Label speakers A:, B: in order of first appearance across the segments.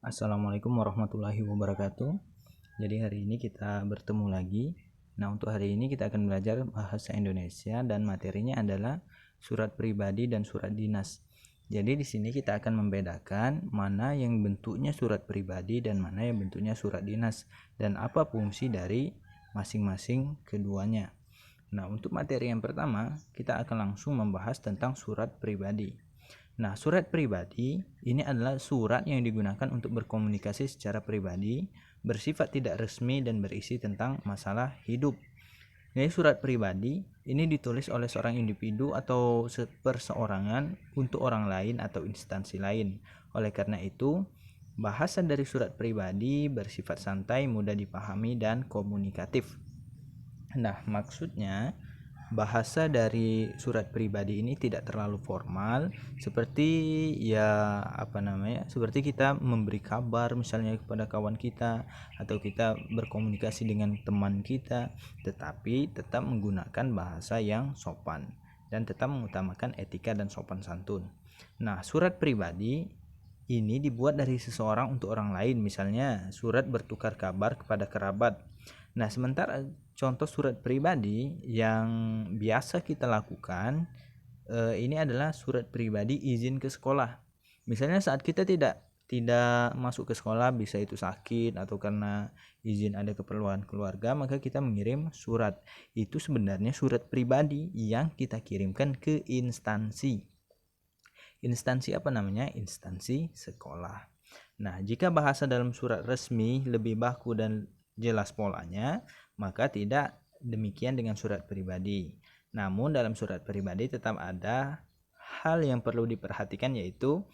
A: Assalamualaikum warahmatullahi wabarakatuh. Jadi hari ini kita bertemu lagi. Nah, untuk hari ini kita akan belajar bahasa Indonesia dan materinya adalah surat pribadi dan surat dinas. Jadi di sini kita akan membedakan mana yang bentuknya surat pribadi dan mana yang bentuknya surat dinas dan apa fungsi dari masing-masing keduanya. Nah, untuk materi yang pertama, kita akan langsung membahas tentang surat pribadi. Nah, surat pribadi ini adalah surat yang digunakan untuk berkomunikasi secara pribadi, bersifat tidak resmi dan berisi tentang masalah hidup. Jadi surat pribadi ini ditulis oleh seorang individu atau perseorangan untuk orang lain atau instansi lain. Oleh karena itu, bahasa dari surat pribadi bersifat santai, mudah dipahami dan komunikatif. Nah, maksudnya bahasa dari surat pribadi ini tidak terlalu formal, seperti seperti kita memberi kabar misalnya kepada kawan kita atau kita berkomunikasi dengan teman kita, tetapi tetap menggunakan bahasa yang sopan dan tetap mengutamakan etika dan sopan santun. Nah, surat pribadi ini dibuat dari seseorang untuk orang lain, misalnya surat bertukar kabar kepada kerabat. Nah, sementara contoh surat pribadi yang biasa kita lakukan ini adalah surat pribadi izin ke sekolah. Misalnya saat kita tidak masuk ke sekolah, bisa itu sakit atau karena izin ada keperluan keluarga, maka kita mengirim surat. Itu sebenarnya surat pribadi yang kita kirimkan ke instansi. Instansi apa namanya? Instansi sekolah. Nah, jika bahasa dalam surat resmi lebih baku dan jelas polanya, maka tidak demikian dengan surat pribadi. Namun dalam surat pribadi tetap ada hal yang perlu diperhatikan, yaitu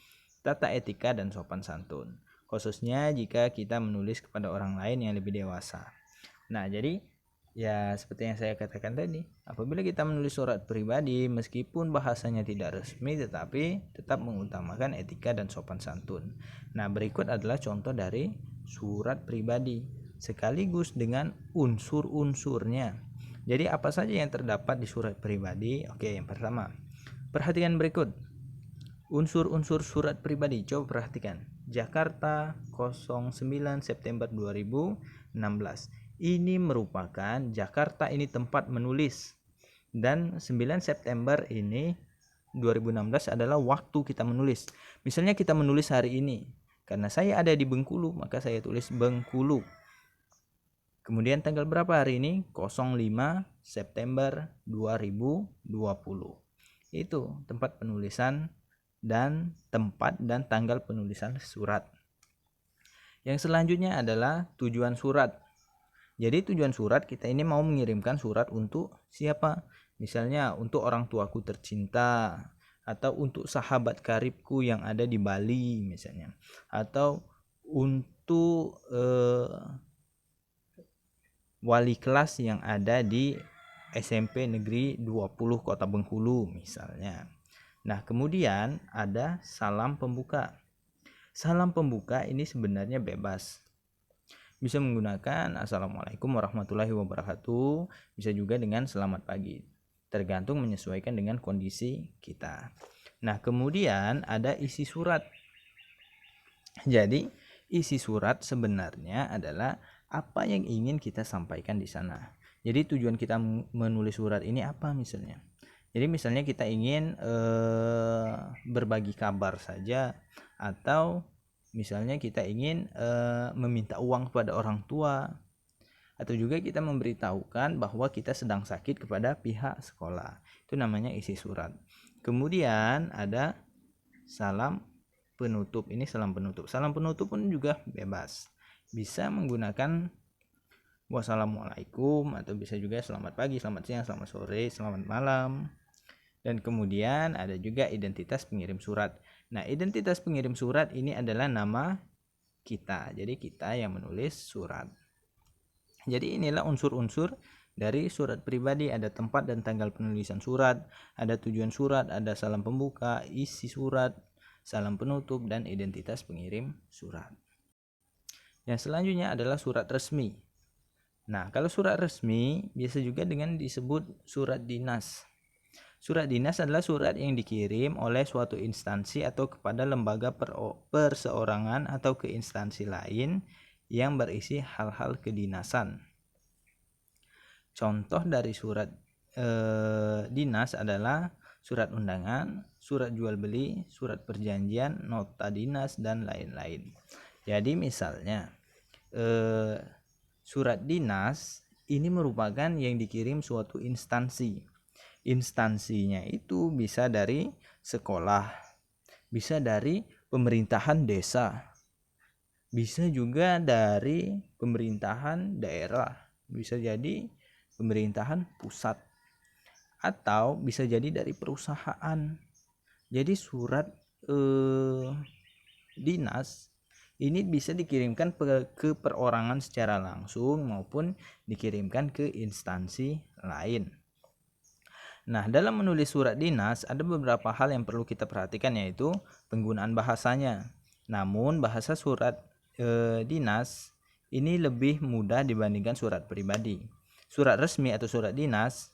A: tata etika dan sopan santun, khususnya jika kita menulis kepada orang lain yang lebih dewasa. Nah, jadi ya seperti yang saya katakan tadi, apabila kita menulis surat pribadi meskipun bahasanya tidak resmi tetapi tetap mengutamakan etika dan sopan santun. Nah, berikut adalah contoh dari surat pribadi sekaligus dengan unsur-unsurnya. Jadi apa saja yang terdapat di surat pribadi? Oke, yang pertama, perhatikan berikut unsur-unsur surat pribadi. Coba perhatikan. Jakarta 09 September 2016. Ini merupakan Jakarta ini tempat menulis, dan 9 September ini 2016 adalah waktu kita menulis. Misalnya kita menulis hari ini, karena saya ada di Bengkulu maka saya tulis Bengkulu. Kemudian tanggal berapa hari ini? 05 September 2020. Itu tempat penulisan dan tempat dan tanggal penulisan surat. Yang selanjutnya adalah tujuan surat. Jadi tujuan surat, kita ini mau mengirimkan surat untuk siapa? Misalnya untuk orang tuaku tercinta, atau untuk sahabat karibku yang ada di Bali misalnya, atau untuk wali kelas yang ada di SMP Negeri 20 Kota Bengkulu misalnya. Nah, kemudian ada salam pembuka. Salam pembuka ini sebenarnya bebas. Bisa menggunakan Assalamualaikum warahmatullahi wabarakatuh, bisa juga dengan selamat pagi. Tergantung menyesuaikan dengan kondisi kita. Nah, kemudian ada isi surat. Jadi, isi surat sebenarnya adalah apa yang ingin kita sampaikan di sana. Jadi, tujuan kita menulis surat ini apa misalnya? Jadi misalnya kita ingin berbagi kabar saja, atau misalnya kita ingin meminta uang kepada orang tua, atau juga kita memberitahukan bahwa kita sedang sakit kepada pihak sekolah. Itu namanya isi surat. Kemudian ada salam penutup. Ini salam penutup. Salam penutup pun juga bebas. Bisa menggunakan wassalamualaikum, atau bisa juga selamat pagi, selamat siang, selamat sore, selamat malam. Dan kemudian ada juga identitas pengirim surat. Nah, identitas pengirim surat ini adalah nama kita. Jadi kita yang menulis surat. Jadi inilah unsur-unsur dari surat pribadi. Ada tempat dan tanggal penulisan surat, ada tujuan surat, ada salam pembuka, isi surat, salam penutup, dan identitas pengirim surat. Yang selanjutnya adalah surat resmi. Nah, kalau surat resmi biasa juga dengan disebut surat dinas. Surat dinas adalah surat yang dikirim oleh suatu instansi atau kepada lembaga perseorangan atau ke instansi lain yang berisi hal-hal kedinasan. Contoh dari surat dinas adalah surat undangan, surat jual beli, surat perjanjian, nota dinas, dan lain-lain. Jadi misalnya surat dinas ini merupakan yang dikirim suatu instansi. Instansinya itu bisa dari sekolah, bisa dari pemerintahan desa, bisa juga dari pemerintahan daerah, bisa jadi pemerintahan pusat, atau bisa jadi dari perusahaan. Jadi surat dinas ini bisa dikirimkan ke perorangan secara langsung maupun dikirimkan ke instansi lain. Nah, dalam menulis surat dinas ada beberapa hal yang perlu kita perhatikan, yaitu penggunaan bahasanya. Namun bahasa surat dinas ini lebih mudah dibandingkan surat pribadi. Surat resmi atau surat dinas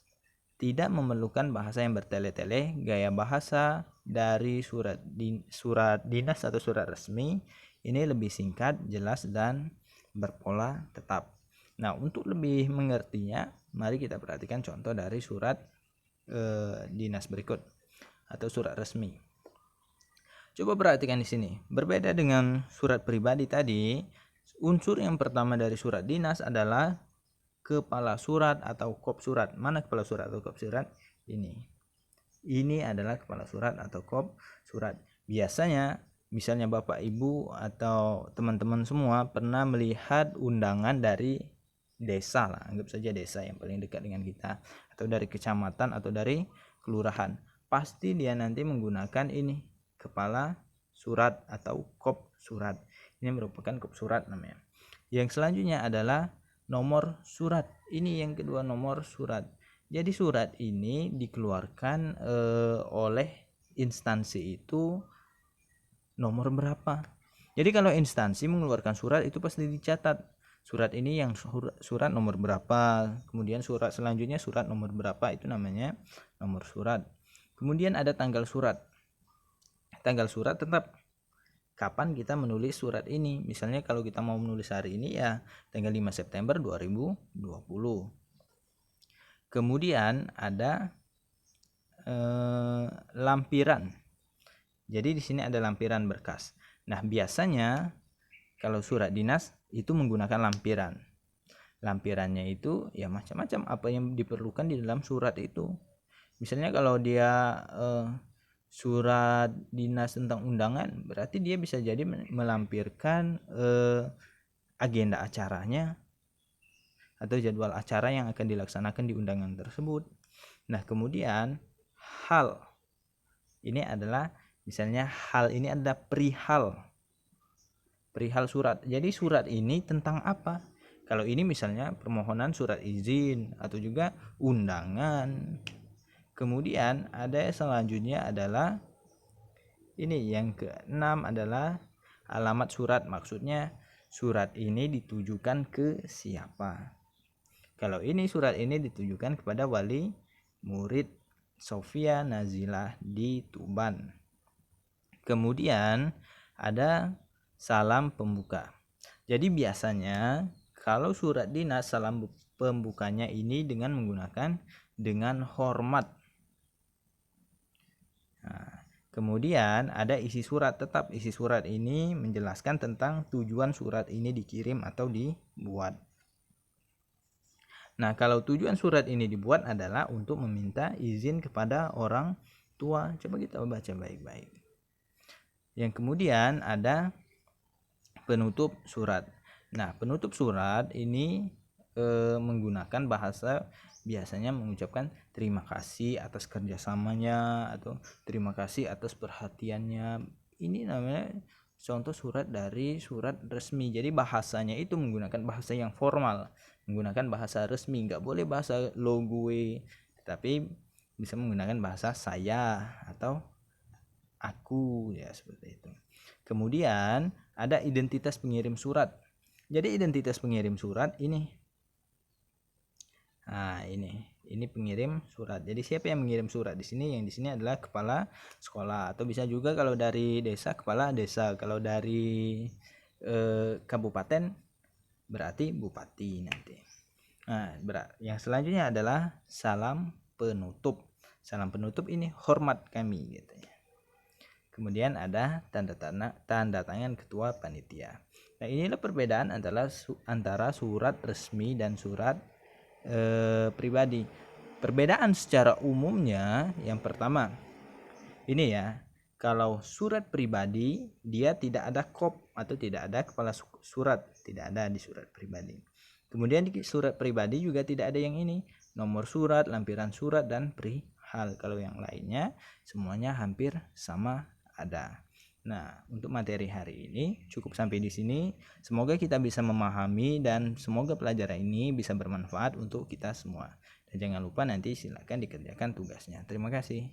A: tidak memerlukan bahasa yang bertele-tele. Gaya bahasa dari surat dinas atau surat resmi ini lebih singkat, jelas, dan berpola tetap. Nah, untuk lebih mengertinya, mari kita perhatikan contoh dari surat dinas berikut atau surat resmi. Coba perhatikan di sini. Berbeda dengan surat pribadi tadi, unsur yang pertama dari surat dinas adalah kepala surat atau kop surat. Mana kepala surat atau kop surat? Ini adalah kepala surat atau kop surat. Biasanya misalnya Bapak Ibu atau teman-teman semua pernah melihat undangan dari desa lah, anggap saja desa yang paling dekat dengan kita, atau dari kecamatan atau dari kelurahan. Pasti dia nanti menggunakan ini, kepala surat atau kop surat. Ini merupakan kop surat namanya. Yang selanjutnya adalah nomor surat. Ini yang kedua, nomor surat. Jadi surat ini dikeluarkan oleh instansi itu nomor berapa. Jadi kalau instansi mengeluarkan surat itu pasti dicatat. Surat ini yang surat nomor berapa, kemudian surat selanjutnya surat nomor berapa, itu namanya nomor surat. Kemudian ada tanggal surat. Tanggal surat tetap kapan kita menulis surat ini. Misalnya kalau kita mau menulis hari ini ya tanggal 5 September 2020. Kemudian ada lampiran. Jadi di sini ada lampiran berkas. Nah, biasanya kalau surat dinas itu menggunakan lampiran. Lampirannya itu ya macam-macam apa yang diperlukan di dalam surat itu. Misalnya kalau dia surat dinas tentang undangan, berarti dia bisa jadi melampirkan agenda acaranya atau jadwal acara yang akan dilaksanakan di undangan tersebut. Nah, kemudian hal ini adalah, misalnya hal ini ada perihal surat. Jadi surat ini tentang apa? Kalau ini misalnya permohonan surat izin atau juga undangan. Kemudian ada selanjutnya adalah ini, yang keenam adalah alamat surat. Maksudnya surat ini ditujukan ke siapa. Kalau ini surat ini ditujukan kepada wali murid Sofia Nazilah di Tuban. Kemudian ada salam pembuka. Jadi biasanya kalau surat dinas salam pembukanya ini dengan menggunakan dengan hormat. Nah, kemudian ada isi surat. Tetap isi surat ini menjelaskan tentang tujuan surat ini dikirim atau dibuat. Nah, kalau tujuan surat ini dibuat adalah untuk meminta izin kepada orang tua. Coba kita baca baik-baik. Yang kemudian ada penutup surat. Nah, penutup surat ini menggunakan bahasa, biasanya mengucapkan terima kasih atas kerjasamanya atau terima kasih atas perhatiannya. Ini namanya contoh surat dari surat resmi. Jadi bahasanya itu menggunakan bahasa yang formal, menggunakan bahasa resmi. Nggak boleh bahasa lo gue, tapi bisa menggunakan bahasa saya atau aku, ya seperti itu. Kemudian ada identitas pengirim surat. Jadi identitas pengirim surat ini, nah ini ini pengirim surat. Jadi siapa yang mengirim surat di sini? Yang di sini adalah kepala sekolah, atau bisa juga kalau dari desa kepala desa, kalau dari kabupaten berarti bupati nanti. Nah, yang selanjutnya adalah salam penutup. Salam penutup ini hormat kami gitu ya. Kemudian ada tanda tangan ketua panitia. Nah, inilah perbedaan antara surat resmi dan surat pribadi. Perbedaan secara umumnya yang pertama ini ya, kalau surat pribadi dia tidak ada kop atau tidak ada kepala surat, tidak ada di surat pribadi. Kemudian di surat pribadi juga tidak ada yang ini, nomor surat, lampiran surat, dan perihal. Kalau yang lainnya semuanya hampir sama ada. Nah, untuk materi hari ini cukup sampai di sini. Semoga kita bisa memahami dan semoga pelajaran ini bisa bermanfaat untuk kita semua. Dan jangan lupa nanti silakan dikerjakan tugasnya. Terima kasih.